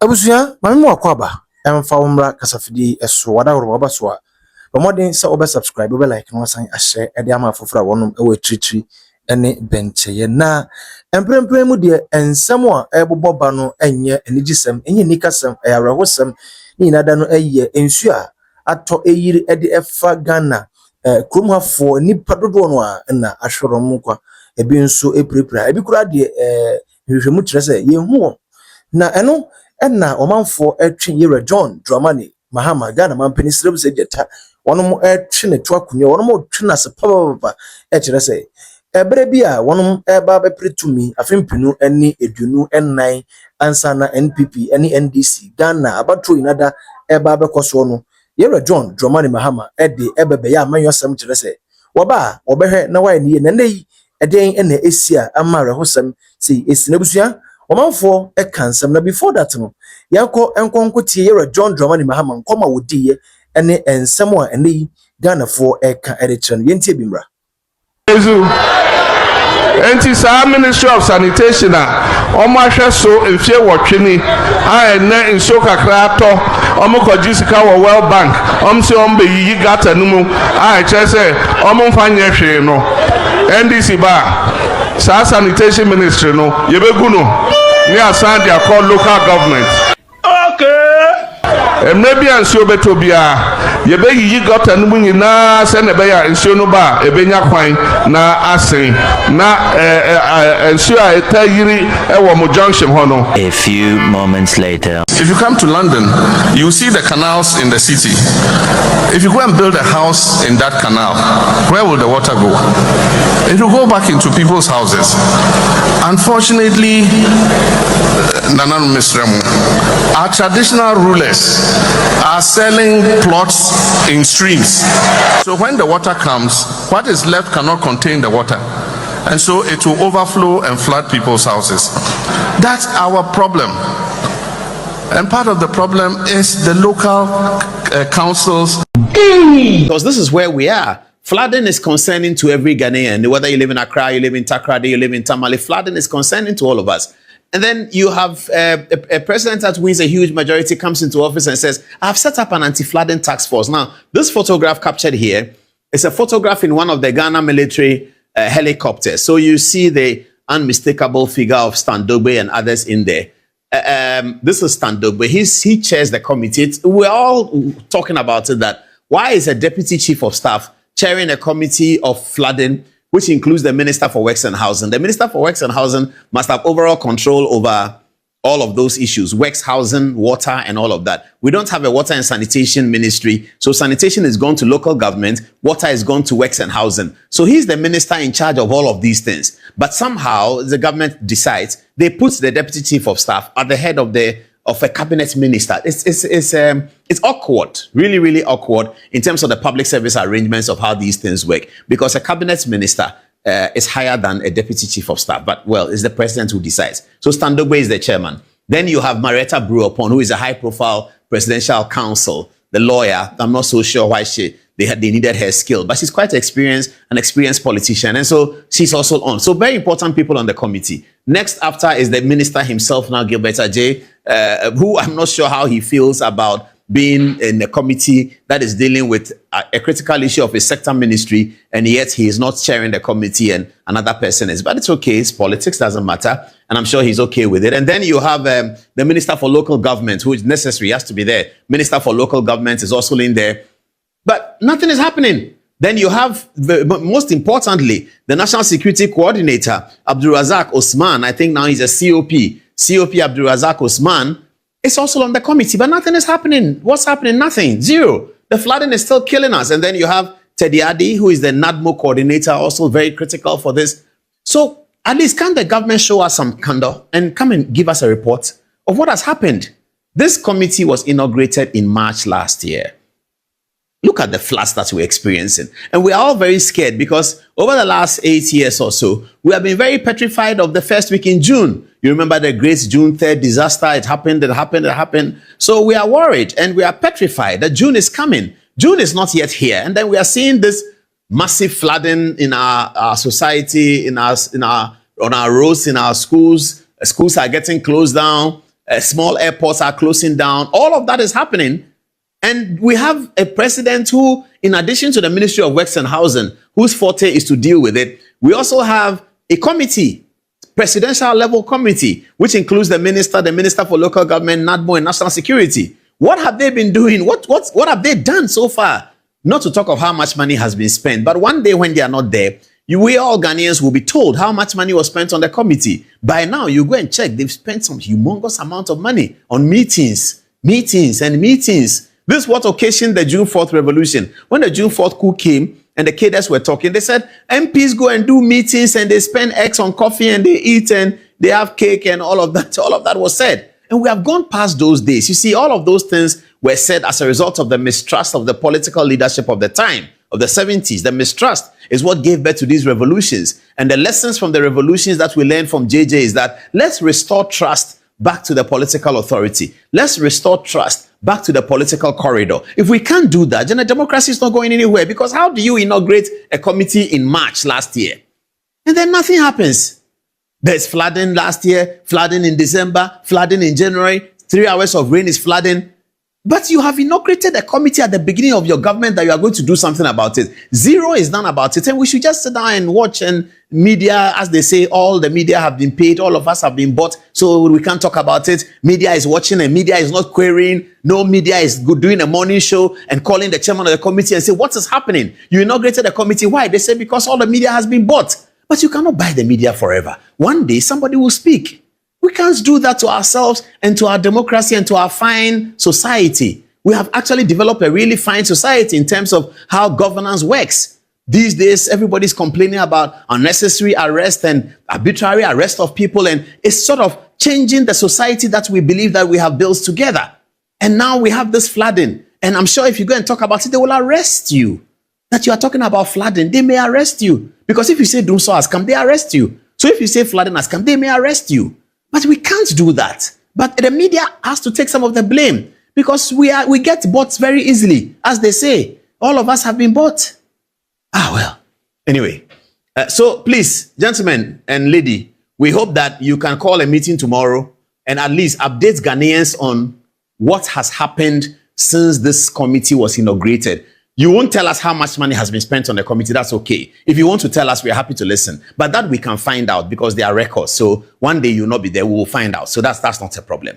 Abusuya, mami mo akwaba. Emfa umra kasafidi eso wada roba so a. Bamodin se obe subscribe, obe like no san ahye e de ama fofora wonum e we tritri ene bencheye na emprempren mu de ensem a eboboba no enye enigisem enye nikasem ayarehosem ni nada no eye ensu a ato eyiri e de efa Ghana kromhafo nipa dodo no a na ahwerom kwa ebi nso eprepra ebi kura de hwehwemu kire se yehu na eno na omanfo etwe yere John Dramani Mahama Ghana mampani srem se jeta wonom etwe ne to akunye wonom twe na se papa kire se ebere bia wonom eba bepretumi afempinu eni edunu ennan ansa na NPP eni NDC Ghana abato inada eba bekoso no yere John Dramani Mahama ede ebebe ya amanyosem kire se woba obehwe na wai ne nayi eden ena esia amare hosem se esinabusia omanfo ekansem na before that no yanko enkonko tie yere John Dramani Mahama nkoma wodiye ene ensem a ene Ghana fo eka erekyere no yentie bimra NDC Ministry of Sanitation omo ahwe so efie wotwe ene nso kakra ato omo kojisika wo World Bank se ombe yiyi gata numu chese omo mfanye hwe no NDC ba sanitation ministry no yebegu no ni asan dia call local government maybe ansio betobia yebe yiyi gata numu nyina se ne be ya nsio no ba ebenya kwan na asen na ensure etayiri ewo mo junction hono. A few moments later, if you come to London, you see the canals in the city. If you go and build a house in that canal, where will the water go? It will go back into people's houses. Unfortunately, our traditional rulers are selling plots in streams. So when the water comes, what is left cannot contain the water. And so it will overflow and flood people's houses. That's our problem. And part of the problem is the local councils. Because this is where we are. Flooding is concerning to every Ghanaian. Whether you live in Accra, you live in Takrady, you live in Tamale, flooding is concerning to all of us. And then you have a president that wins a huge majority, comes into office and says, I've set up an anti-flooding task force. Now, this photograph captured here is a photograph in one of the Ghana military helicopters. So you see the unmistakable figure of Standogbe and others in there. This is Standogbe. He chairs the committee. We're all talking about it, that why is a deputy chief of staff chairing a committee of flooding, which includes the Minister for Works and Housing? The Minister for Works and Housing must have overall control over all of those issues, works, housing, water, and all of that. We don't have a water and sanitation ministry. So sanitation is gone to local government. Water is gone to works and housing. So he's the minister in charge of all of these things. But somehow the government decides they put the deputy chief of staff at the head of a cabinet minister. It's awkward, really, really awkward in terms of the public service arrangements of how these things work. Because a cabinet minister is higher than a deputy chief of staff. But, well, it's the president who decides. So Standogbe is the chairman. Then you have Marietta Brewer-Pon, who is a high-profile presidential counsel, the lawyer. I'm not so sure why they needed her skill. But she's quite an experienced politician. And so she's also on. So very important people on the committee. Next after is the minister himself now, Gilbert Ajay, who I'm not sure how he feels about being in a committee that is dealing with a critical issue of a sector ministry, and yet he is not chairing the committee and another person is. But it's okay. It's politics, doesn't matter. And I'm sure he's okay with it. And then you have the Minister for Local Government, who is necessary, has to be there. Minister for Local Government is also in there. But nothing is happening. Then you have, most importantly, the National Security Coordinator, Abdulrazak Osman. I think now he's a COP. COP Abdulrazak Osman is also on the committee, but nothing is happening. What's happening? Nothing. Zero. The flooding is still killing us. And then you have Teddy Adi, who is the NADMO coordinator, also very critical for this. So at least can the government show us some candor and come and give us a report of what has happened? This committee was inaugurated in March last year. Look at the floods that we're experiencing. And we are all very scared because over the last 8 years or so, we have been very petrified of the first week in June. You remember the great June 3rd disaster? It happened. So we are worried and we are petrified that June is coming. June is not yet here. And then we are seeing this massive flooding in our society, on our roads, in our schools. Schools are getting closed down. Small airports are closing down. All of that is happening. And we have a president who, in addition to the Ministry of Works and Housing, whose forte is to deal with it, we also have a committee, presidential level committee, which includes the Minister for Local Government, NADMO, and National Security. What have they been doing? What have they done so far? Not to talk of how much money has been spent, but one day when they are not there, we all Ghanaians will be told how much money was spent on the committee. By now, you go and check. They've spent some humongous amount of money on meetings. This is what occasioned the June 4th revolution. When the June 4th coup came and the cadres were talking, they said MPs go and do meetings and they spend X on coffee and they eat and they have cake and all of that. All of that was said. And we have gone past those days. You see, all of those things were said as a result of the mistrust of the political leadership of the time, of the 70s. The mistrust is what gave birth to these revolutions. And the lessons from the revolutions that we learned from JJ is that let's restore trust back to the political authority. Let's restore trust back to the political corridor. If we can't do that, then the democracy is not going anywhere, because how do you inaugurate a committee in March last year and then nothing happens? There's flooding last year, flooding in December, flooding in January, 3 hours of rain is flooding. But you have inaugurated a committee at the beginning of your government that you are going to do something about it. Zero is done about it. And we should just sit down and watch. And media, as they say, all the media have been paid. All of us have been bought. So we can't talk about it. Media is watching and media is not querying. No media is doing a morning show and calling the chairman of the committee and say, what is happening? You inaugurated a committee. Why? They say, because all the media has been bought. But you cannot buy the media forever. One day somebody will speak. We can't do that to ourselves and to our democracy and to our fine society. We have actually developed a really fine society in terms of how governance works. These days, everybody's complaining about unnecessary arrest and arbitrary arrest of people, and it's sort of changing the society that we believe that we have built together. And now we have this flooding. And I'm sure if you go and talk about it, they will arrest you. That you are talking about flooding, they may arrest you. Because if you say Dumso has come, they arrest you. So if you say flooding has come, they may arrest you. But we can't do that. But the media has to take some of the blame, because we get bought very easily. As they say, all of us have been bought. Well. Anyway, so please, gentlemen and lady, we hope that you can call a meeting tomorrow and at least update Ghanaians on what has happened since this committee was inaugurated. You won't tell us how much money has been spent on the committee. That's okay. If you want to tell us, we are happy to listen. But that we can find out, because there are records. So one day you'll not be there. We will find out. So that's not a problem.